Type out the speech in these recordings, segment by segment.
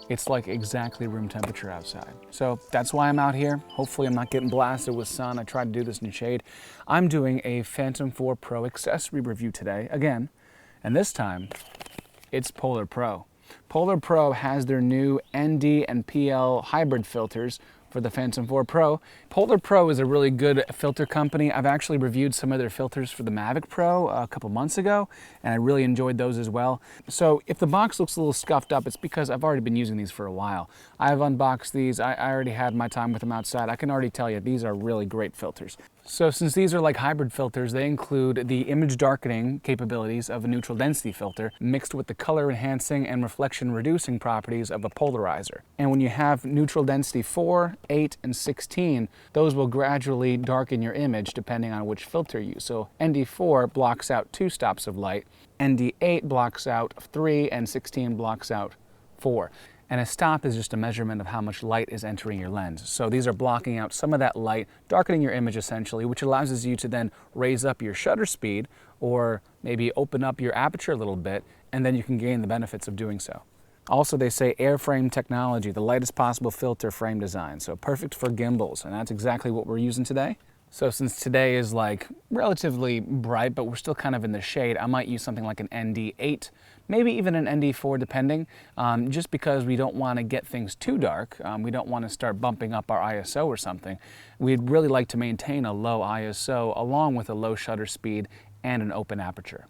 It's like exactly room temperature outside. So that's why I'm out here. Hopefully I'm not getting blasted with sun. I tried to do this in the shade. I'm doing a Phantom 4 Pro accessory review today, again, and this time it's PolarPro. PolarPro has their new ND and PL hybrid filters for the Phantom 4 Pro. PolarPro is a really good filter company. I've actually reviewed some of their filters for the Mavic Pro a couple months ago, and I really enjoyed those as well. So if the box looks a little scuffed up, it's because I've already been using these for a while. I've unboxed these. I already had my time with them outside. I can already tell you, these are really great filters. So since these are like hybrid filters, they include the image darkening capabilities of a neutral density filter mixed with the color enhancing and reflection reducing properties of a polarizer. And when you have neutral density 4, 8, and 16, those will gradually darken your image depending on which filter you use. So ND4 blocks out 2 stops of light, ND8 blocks out 3, and 16 blocks out 4. And a stop is just a measurement of how much light is entering your lens. So these are blocking out some of that light, darkening your image essentially, which allows you to then raise up your shutter speed or maybe open up your aperture a little bit, and then you can gain the benefits of doing so. Also, they say airframe technology, the lightest possible filter frame design. So perfect for gimbals, and that's exactly what we're using today. So since today is like relatively bright, but we're still kind of in the shade, I might use something like an ND8, maybe even an ND4 depending, just because we don't want to get things too dark. We don't want to start bumping up our ISO or something. We'd really like to maintain a low ISO along with a low shutter speed and an open aperture.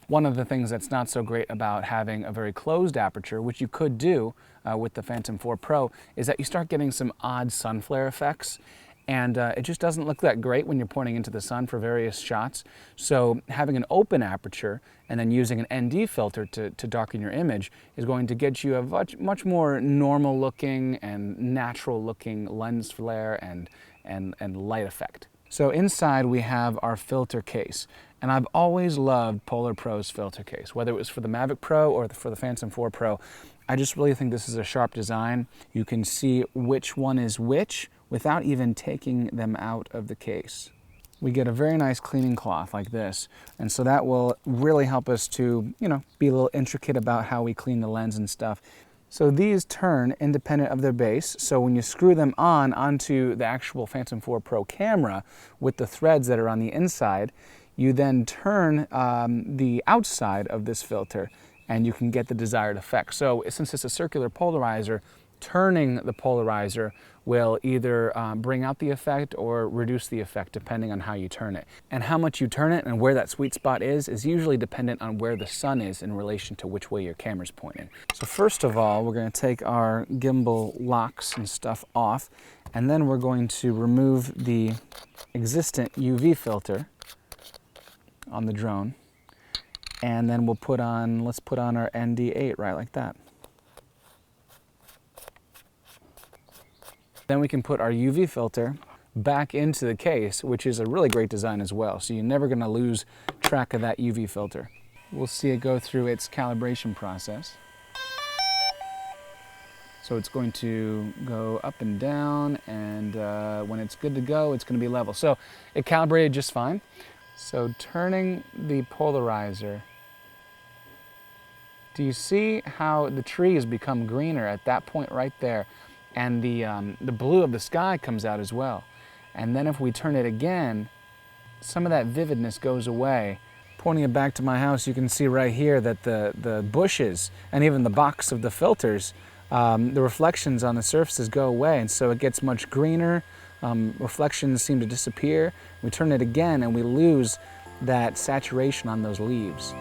One of the things that's not so great about having a very closed aperture, which you could do with the Phantom 4 Pro, is that you start getting some odd sun flare effects. And it just doesn't look that great when you're pointing into the sun for various shots. So having an open aperture and then using an ND filter to darken your image is going to get you a much more normal looking and natural looking lens flare and light effect. So inside we have our filter case. And I've always loved PolarPro's filter case, whether it was for the Mavic Pro or for the Phantom 4 Pro. I just really think this is a sharp design. You can see which one is which without even taking them out of the case. We get a very nice cleaning cloth like this, and so that will really help us to, be a little intricate about how we clean the lens and stuff. So these turn independent of their base, so when you screw them onto the actual Phantom 4 Pro camera with the threads that are on the inside, you then turn the outside of this filter and you can get the desired effect. So since it's a circular polarizer, turning the polarizer will either bring out the effect or reduce the effect depending on how you turn it. And how much you turn it and where that sweet spot is usually dependent on where the sun is in relation to which way your camera's pointed. So first of all, we're going to take our gimbal locks and stuff off, and then we're going to remove the existent UV filter on the drone, and then let's put on our ND8 right like that. Then we can put our UV filter back into the case, which is a really great design as well. So you're never going to lose track of that UV filter. We'll see it go through its calibration process. So it's going to go up and down, and when it's good to go, it's going to be level. So it calibrated just fine. So turning the polarizer, do you see how the tree has become greener at that point right there? And the blue of the sky comes out as well. And then if we turn it again, some of that vividness goes away. Pointing it back to my house, you can see right here that the bushes and even the box of the filters, the reflections on the surfaces go away, and so it gets much greener. Reflections seem to disappear. We turn it again and we lose that saturation on those leaves.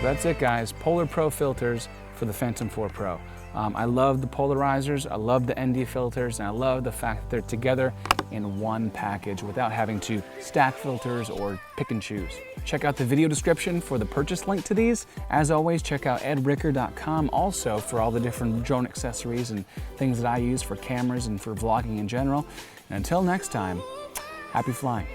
That's it, guys. PolarPro filters for the Phantom 4 Pro. I love the polarizers, I love the ND filters, and I love the fact that they're together in one package without having to stack filters or pick and choose. Check out the video description for the purchase link to these. As always, check out edricker.com also for all the different drone accessories and things that I use for cameras and for vlogging in general. And until next time, happy flying.